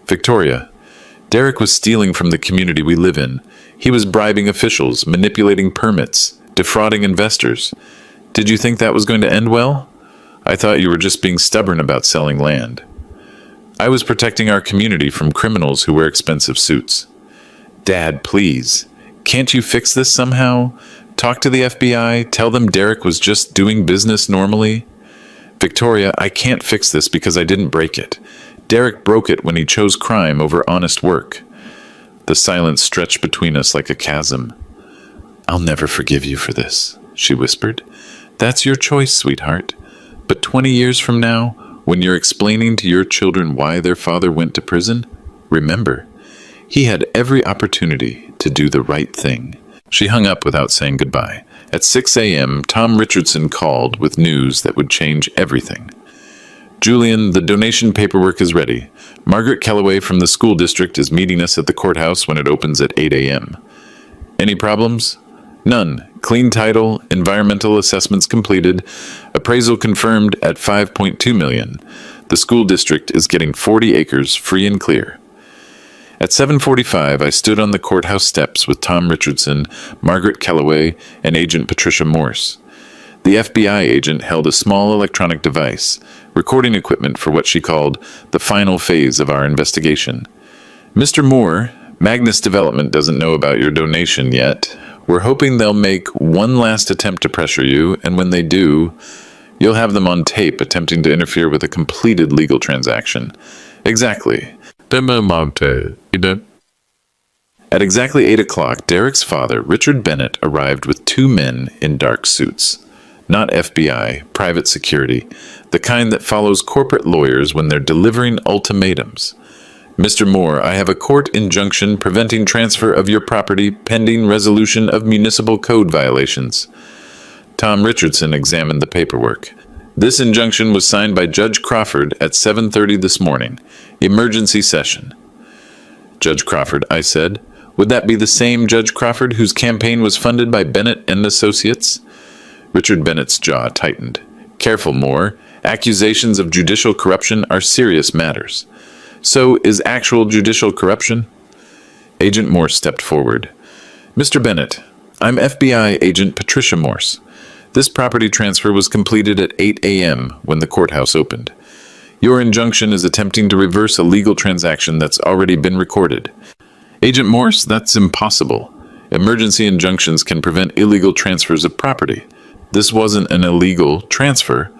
Victoria, Derek was stealing from the community we live in. He was bribing officials, manipulating permits, defrauding investors. Did you think that was going to end well? I thought you were just being stubborn about selling land. I was protecting our community from criminals who wear expensive suits. Dad, please. Can't you fix this somehow? Talk to the FBI, tell them Derek was just doing business normally? Victoria, I can't fix this because I didn't break it. Derek broke it when he chose crime over honest work. The silence stretched between us like a chasm. I'll never forgive you for this, she whispered. That's your choice, sweetheart. But 20 years from now, when you're explaining to your children why their father went to prison, remember, he had every opportunity to do the right thing. She hung up without saying goodbye. At 6 a.m., Tom Richardson called with news that would change everything. Julian, the donation paperwork is ready. Margaret Kellaway from the school district is meeting us at the courthouse when it opens at 8 a.m. Any problems? None. Clean title, environmental assessments completed, appraisal confirmed at $5.2 million. The school district is getting 40 acres free and clear. At 7:45, I stood on the courthouse steps with Tom Richardson, Margaret Kellaway, and Agent Patricia Morse. The FBI agent held a small electronic device, recording equipment for what she called the final phase of our investigation. Mr. Moore, Magnus Development doesn't know about your donation yet. We're hoping they'll make one last attempt to pressure you, and when they do, you'll have them on tape attempting to interfere with a completed legal transaction. Exactly. At exactly 8 o'clock, Derek's father, Richard Bennett, arrived with two men in dark suits. Not FBI, private security, the kind that follows corporate lawyers when they're delivering ultimatums. Mr. Moore, I have a court injunction preventing transfer of your property pending resolution of municipal code violations. Tom Richardson examined the paperwork. This injunction was signed by Judge Crawford at 7:30 this morning. Emergency session. Judge Crawford, I said. Would that be the same Judge Crawford whose campaign was funded by Bennett and Associates? Richard Bennett's jaw tightened. Careful, Moore. Accusations of judicial corruption are serious matters. So is actual judicial corruption? Agent Morse stepped forward. Mr. Bennett, I'm FBI Agent Patricia Morse. This property transfer was completed at 8 a.m. when the courthouse opened. Your injunction is attempting to reverse a legal transaction that's already been recorded. Agent Morse, that's impossible. Emergency injunctions can prevent illegal transfers of property. This wasn't an illegal transfer.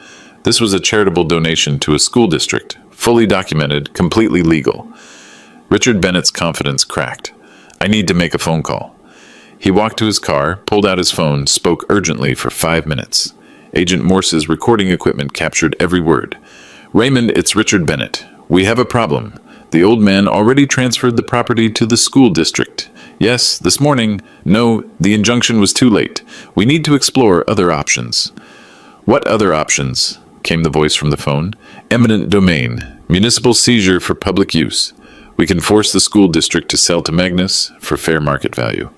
This was a charitable donation to a school district, fully documented, completely legal. Richard Bennett's confidence cracked. I need to make a phone call. He walked to his car, pulled out his phone, spoke urgently for 5 minutes. Agent Morse's recording equipment captured every word. Raymond, it's Richard Bennett. We have a problem. The old man already transferred the property to the school district. Yes, this morning. No, the injunction was too late. We need to explore other options. What other options? Came the voice from the phone. Eminent domain. Municipal seizure for public use. We can force the school district to sell to Magnus for fair market value.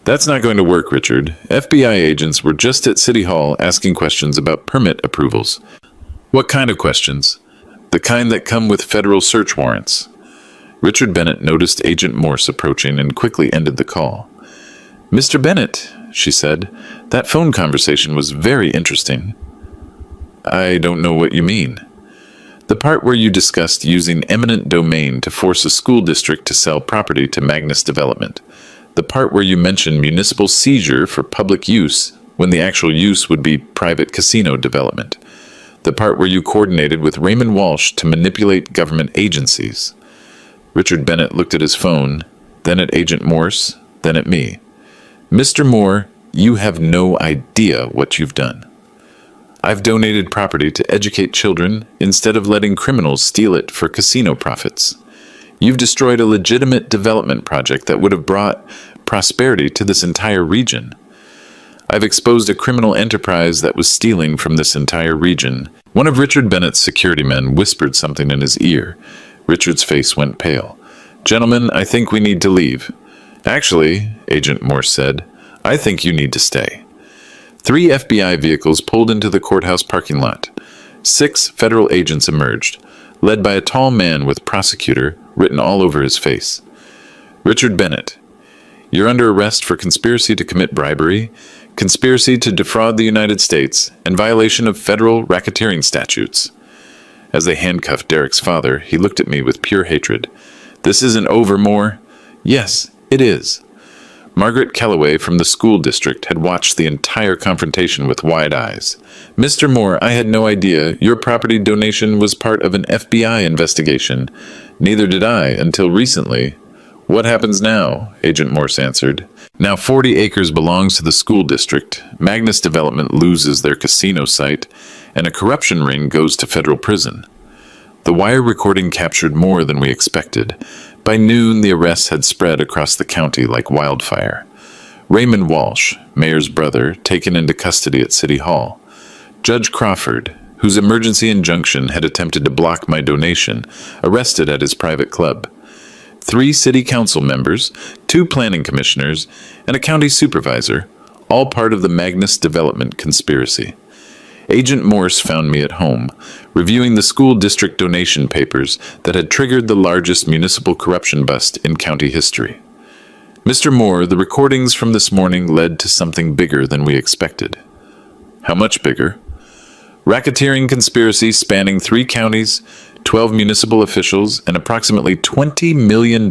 That's not going to work, Richard. FBI agents were just at City Hall asking questions about permit approvals. What kind of questions? The kind that come with federal search warrants. Richard Bennett noticed Agent Morse approaching and quickly ended the call. Mr. Bennett, she said, that phone conversation was very interesting. I don't know what you mean. The part where you discussed using eminent domain to force a school district to sell property to Magnus Development. The part where you mentioned municipal seizure for public use when the actual use would be private casino development. The part where you coordinated with Raymond Walsh to manipulate government agencies. Richard Bennett looked at his phone, then at Agent Morse, then at me. Mr. Moore, you have no idea what you've done. I've donated property to educate children instead of letting criminals steal it for casino profits. You've destroyed a legitimate development project that would have brought prosperity to this entire region. I've exposed a criminal enterprise that was stealing from this entire region. One of Richard Bennett's security men whispered something in his ear. Richard's face went pale. Gentlemen, I think we need to leave. Actually, Agent Morse said, I think you need to stay. 3 FBI vehicles pulled into the courthouse parking lot. 6 federal agents emerged, led by a tall man with prosecutor written all over his face. Richard Bennett, you're under arrest for conspiracy to commit bribery, conspiracy to defraud the United States, and violation of federal racketeering statutes. As they handcuffed Derek's father, he looked at me with pure hatred. This isn't over, Moore. Yes, it is. Margaret Kellaway from the school district had watched the entire confrontation with wide eyes. Mr. Moore, I had no idea your property donation was part of an FBI investigation. Neither did I until recently. What happens now? Agent Morse answered. Now 40 acres belongs to the school district. Magnus Development loses their casino site, and a corruption ring goes to federal prison. The wire recording captured more than we expected. By noon, the arrests had spread across the county like wildfire. Raymond Walsh, mayor's brother, taken into custody at City Hall. Judge Crawford, whose emergency injunction had attempted to block my donation, arrested at his private club. 3 city council members, 2 planning commissioners, and a county supervisor, all part of the Magnus Development conspiracy. Agent Morse found me at home, reviewing the school district donation papers that had triggered the largest municipal corruption bust in county history. Mr. Moore, the recordings from this morning led to something bigger than we expected. How much bigger? Racketeering conspiracy spanning 3 counties, 12 municipal officials, and approximately $20 million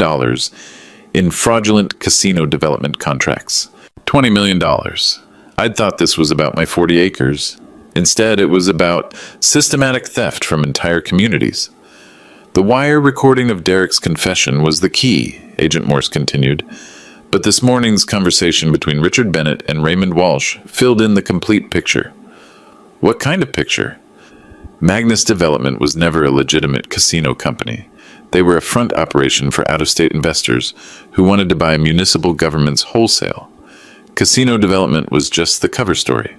in fraudulent casino development contracts. $20 million. I'd thought this was about my 40 acres. Instead, it was about systematic theft from entire communities. The wire recording of Derek's confession was the key, Agent Morse continued, but this morning's conversation between Richard Bennett and Raymond Walsh filled in the complete picture. What kind of picture? Magnus Development was never a legitimate casino company. They were a front operation for out-of-state investors who wanted to buy municipal governments wholesale. Casino development was just the cover story.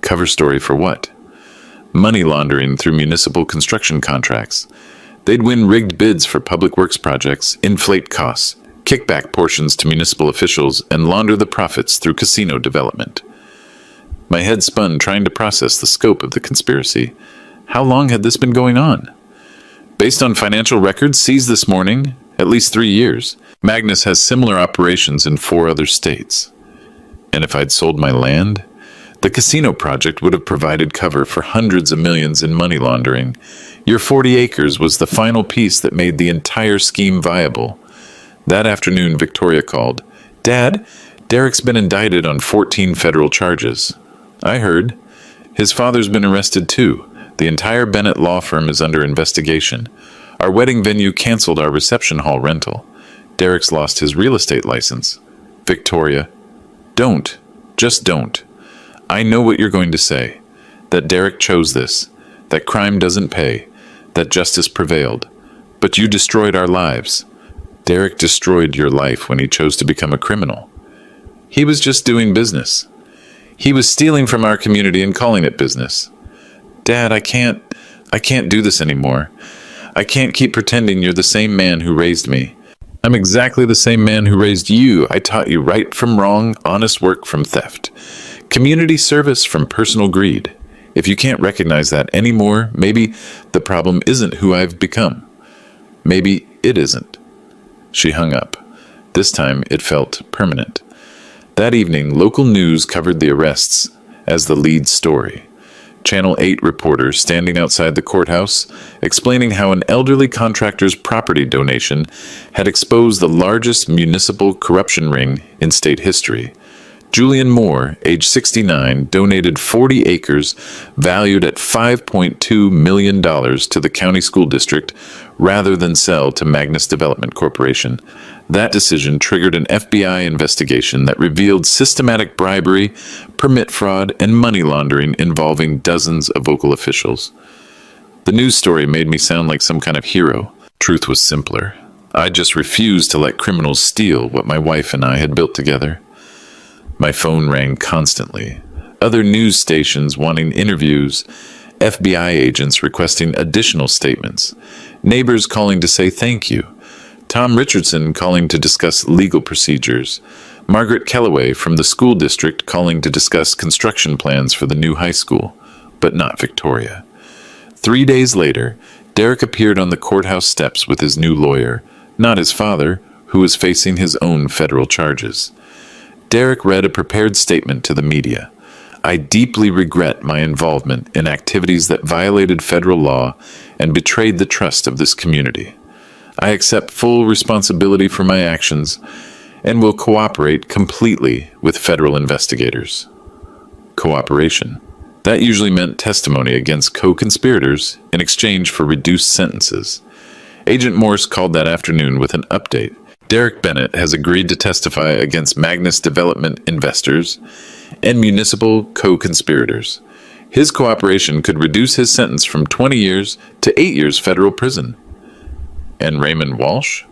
Cover story for what? Money laundering through municipal construction contracts. They'd win rigged bids for public works projects, inflate costs, kick back portions to municipal officials, and launder the profits through casino development. My head spun trying to process the scope of the conspiracy. How long had this been going on? Based on financial records seized this morning, at least 3 years. Magnus has similar operations in 4 other states. And if I'd sold my land? The casino project would have provided cover for hundreds of millions in money laundering. Your 40 acres was the final piece that made the entire scheme viable. That afternoon, Victoria called. Dad, Derek's been indicted on 14 federal charges. I heard. His father's been arrested too. The entire Bennett law firm is under investigation. Our wedding venue canceled our reception hall rental. Derek's lost his real estate license. Victoria, don't. Just don't. I know what you're going to say. That Derek chose this. That crime doesn't pay. That justice prevailed. But you destroyed our lives. Derek destroyed your life when he chose to become a criminal. He was just doing business. He was stealing from our community and calling it business. Dad, I can't do this anymore. I can't keep pretending you're the same man who raised me. I'm exactly the same man who raised you. I taught you right from wrong, honest work from theft. Community service from personal greed. If you can't recognize that anymore, maybe the problem isn't who I've become. Maybe it isn't. She hung up. This time it felt permanent. That evening, local news covered the arrests as the lead story. Channel 8 reporter standing outside the courthouse, explaining how an elderly contractor's property donation had exposed the largest municipal corruption ring in state history. Julian Moore, age 69, donated 40 acres valued at $5.2 million to the county school district rather than sell to Magnus Development Corporation. That decision triggered an FBI investigation that revealed systematic bribery, permit fraud, and money laundering involving dozens of local officials. The news story made me sound like some kind of hero. Truth was simpler. I just refused to let criminals steal what my wife and I had built together. My phone rang constantly. Other news stations wanting interviews, FBI agents requesting additional statements, neighbors calling to say thank you, Tom Richardson calling to discuss legal procedures, Margaret Kellaway from the school district calling to discuss construction plans for the new high school, but not Victoria. 3 days later, Derek appeared on the courthouse steps with his new lawyer, not his father, who was facing his own federal charges. Derek read a prepared statement to the media. I deeply regret my involvement in activities that violated federal law and betrayed the trust of this community. I accept full responsibility for my actions and will cooperate completely with federal investigators. Cooperation. That usually meant testimony against co-conspirators in exchange for reduced sentences. Agent Morse called that afternoon with an update. Derek Bennett has agreed to testify against Magnus Development investors and municipal co-conspirators. His cooperation could reduce his sentence from 20 years to 8 years federal prison. And Raymond Walsh?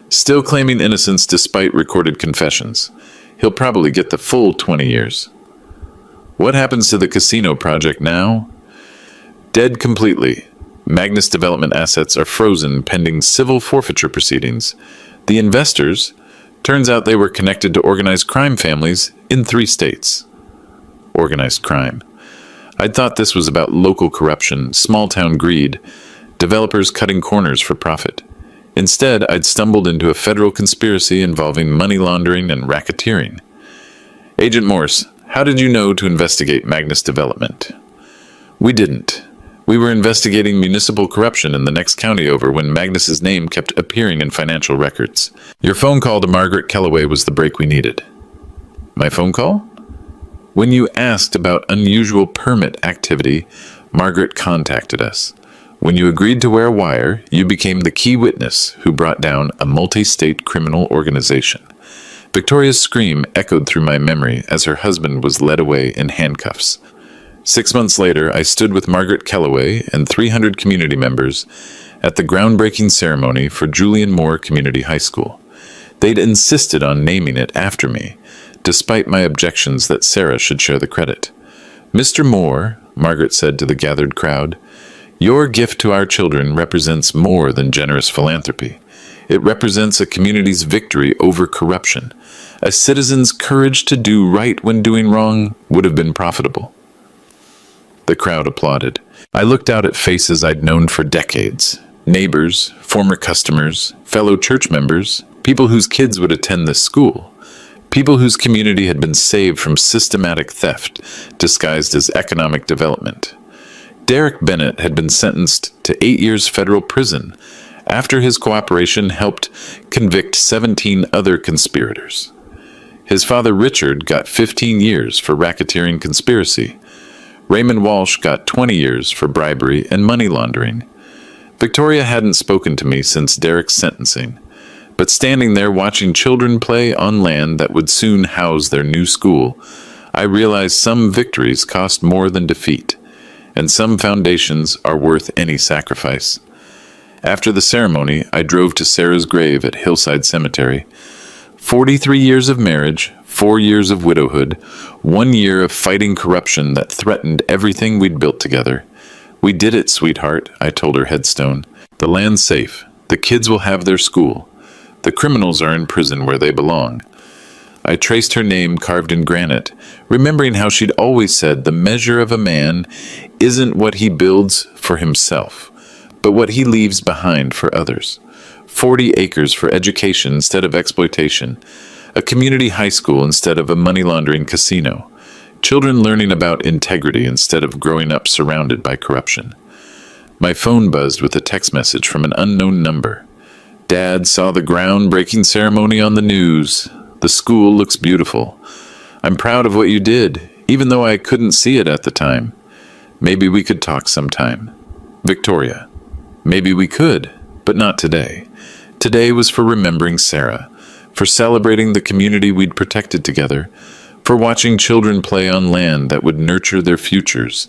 Still claiming innocence despite recorded confessions. He'll probably get the full 20 years. What happens to the casino project now? Dead completely. Magnus Development assets are frozen pending civil forfeiture proceedings. The investors, turns out they were connected to organized crime families in 3 states. Organized crime. I'd thought this was about local corruption, small-town greed, developers cutting corners for profit. Instead, I'd stumbled into a federal conspiracy involving money laundering and racketeering. Agent Morse, how did you know to investigate Magnus Development? We didn't. We were investigating municipal corruption in the next county over when Magnus's name kept appearing in financial records. Your phone call to Margaret Kellaway was the break we needed. My phone call? When you asked about unusual permit activity, Margaret contacted us. When you agreed to wear a wire, you became the key witness who brought down a multi-state criminal organization. Victoria's scream echoed through my memory as her husband was led away in handcuffs. 6 months later, I stood with Margaret Kellaway and 300 community members at the groundbreaking ceremony for Julian Moore Community High School. They'd insisted on naming it after me, despite my objections that Sarah should share the credit. Mr. Moore, Margaret said to the gathered crowd, your gift to our children represents more than generous philanthropy. It represents a community's victory over corruption. A citizen's courage to do right when doing wrong would have been profitable. The crowd applauded. I looked out at faces I'd known for decades. Neighbors, former customers, fellow church members, people whose kids would attend this school. People whose community had been saved from systematic theft, disguised as economic development. Derek Bennett had been sentenced to 8 years federal prison after his cooperation helped convict 17 other conspirators. His father Richard got 15 years for racketeering conspiracy. Raymond Walsh got 20 years for bribery and money laundering. Victoria hadn't spoken to me since Derek's sentencing, but standing there watching children play on land that would soon house their new school, I realized some victories cost more than defeat, and some foundations are worth any sacrifice. After the ceremony, I drove to Sarah's grave at Hillside Cemetery. 43 years of marriage, 4 years of widowhood, 1 year of fighting corruption that threatened everything we'd built together. We did it, sweetheart, I told her headstone. The land's safe. The kids will have their school. The criminals are in prison where they belong. I traced her name carved in granite, remembering how she'd always said the measure of a man isn't what he builds for himself, but what he leaves behind for others. 40 acres for education instead of exploitation, a community high school instead of a money laundering casino, children learning about integrity instead of growing up surrounded by corruption. My phone buzzed with a text message from an unknown number. Dad saw the groundbreaking ceremony on the news. The school looks beautiful. I'm proud of what you did, even though I couldn't see it at the time. Maybe we could talk sometime. Victoria. Maybe we could, but not today. Today was for remembering Sarah, for celebrating the community we'd protected together, for watching children play on land that would nurture their futures,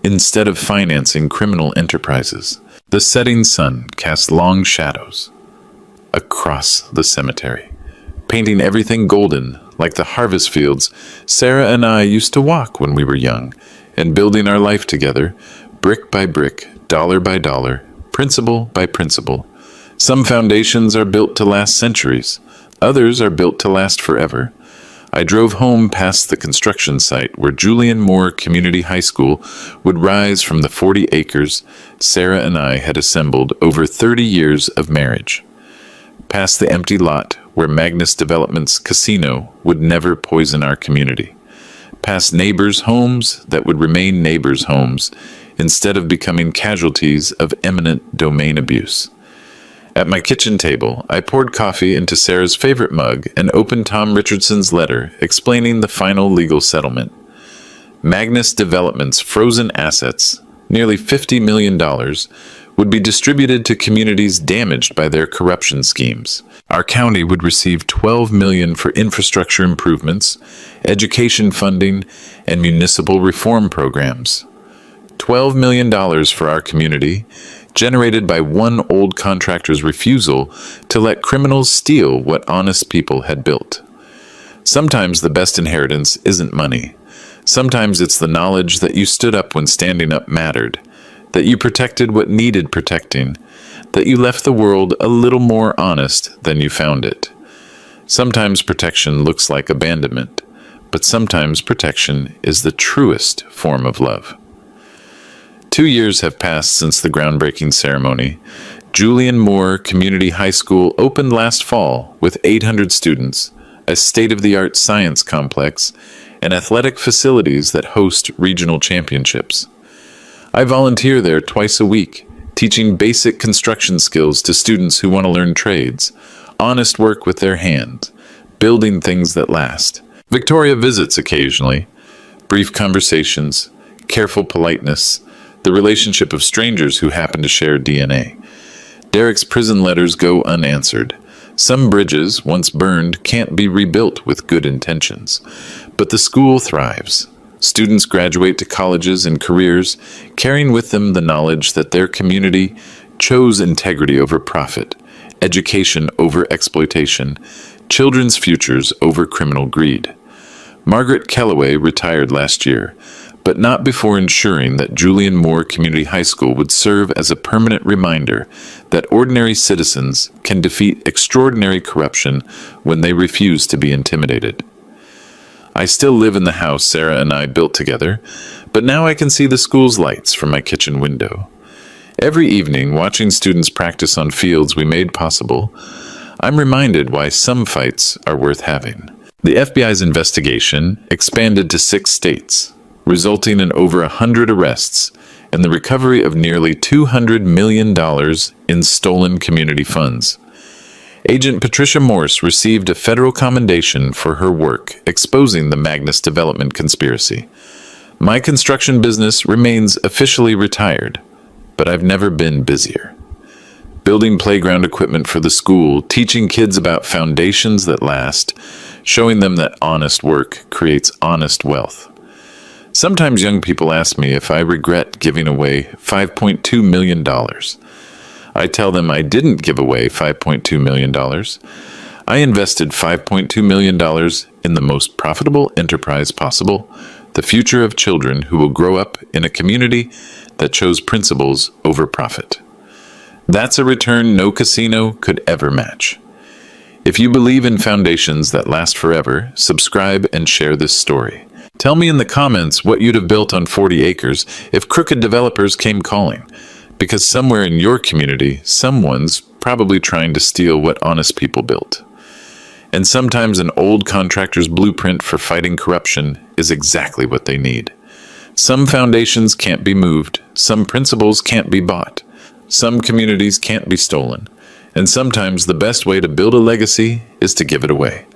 instead of financing criminal enterprises. The setting sun cast long shadows across the cemetery, painting everything golden like the harvest fields Sarah and I used to walk when we were young, and building our life together, brick by brick, dollar by dollar, principle by principle. Some foundations are built to last centuries. Others are built to last forever. I drove home past the construction site where Julian Moore Community High School would rise from the 40 acres Sarah and I had assembled over 30 years of marriage. Past the empty lot where Magnus Development's casino would never poison our community. Past neighbors' homes that would remain neighbors' homes instead of becoming casualties of eminent domain abuse. At my kitchen table, I poured coffee into Sarah's favorite mug and opened Tom Richardson's letter explaining the final legal settlement. Magnus Development's frozen assets, nearly $50 million, would be distributed to communities damaged by their corruption schemes. Our county would receive $12 million for infrastructure improvements, education funding, and municipal reform programs. $12 million for our community, generated by one old contractor's refusal to let criminals steal what honest people had built. Sometimes the best inheritance isn't money. Sometimes it's the knowledge that you stood up when standing up mattered, that you protected what needed protecting, that you left the world a little more honest than you found it. Sometimes protection looks like abandonment, but sometimes protection is the truest form of love. 2 years have passed since the groundbreaking ceremony. Julian Moore Community High School opened last fall with 800 students, a state-of-the-art science complex, and athletic facilities that host regional championships. I volunteer there twice a week, teaching basic construction skills to students who want to learn trades, honest work with their hands, building things that last. Victoria visits occasionally. Brief conversations, careful politeness, the relationship of strangers who happen to share DNA. Derek's prison letters go unanswered. Some bridges, once burned, can't be rebuilt with good intentions. But the school thrives. Students graduate to colleges and careers, carrying with them the knowledge that their community chose integrity over profit, education over exploitation, children's futures over criminal greed. Margaret Kellaway retired last year, but not before ensuring that Julian Moore Community High School would serve as a permanent reminder that ordinary citizens can defeat extraordinary corruption when they refuse to be intimidated. I still live in the house Sarah and I built together, but now I can see the school's lights from my kitchen window. Every evening, watching students practice on fields we made possible, I'm reminded why some fights are worth having. The FBI's investigation expanded to 6 states, resulting in over 100 arrests and the recovery of nearly $200 million in stolen community funds. Agent Patricia Morse received a federal commendation for her work exposing the Magnus Development conspiracy. My construction business remains officially retired, but I've never been busier. Building playground equipment for the school, teaching kids about foundations that last, showing them that honest work creates honest wealth. Sometimes young people ask me if I regret giving away $5.2 million. I tell them I didn't give away $5.2 million. I invested $5.2 million in the most profitable enterprise possible, the future of children who will grow up in a community that chose principles over profit. That's a return no casino could ever match. If you believe in foundations that last forever, subscribe and share this story. Tell me in the comments what you'd have built on 40 acres if crooked developers came calling, because somewhere in your community, someone's probably trying to steal what honest people built. And sometimes an old contractor's blueprint for fighting corruption is exactly what they need. Some foundations can't be moved, some principles can't be bought, some communities can't be stolen, and sometimes the best way to build a legacy is to give it away.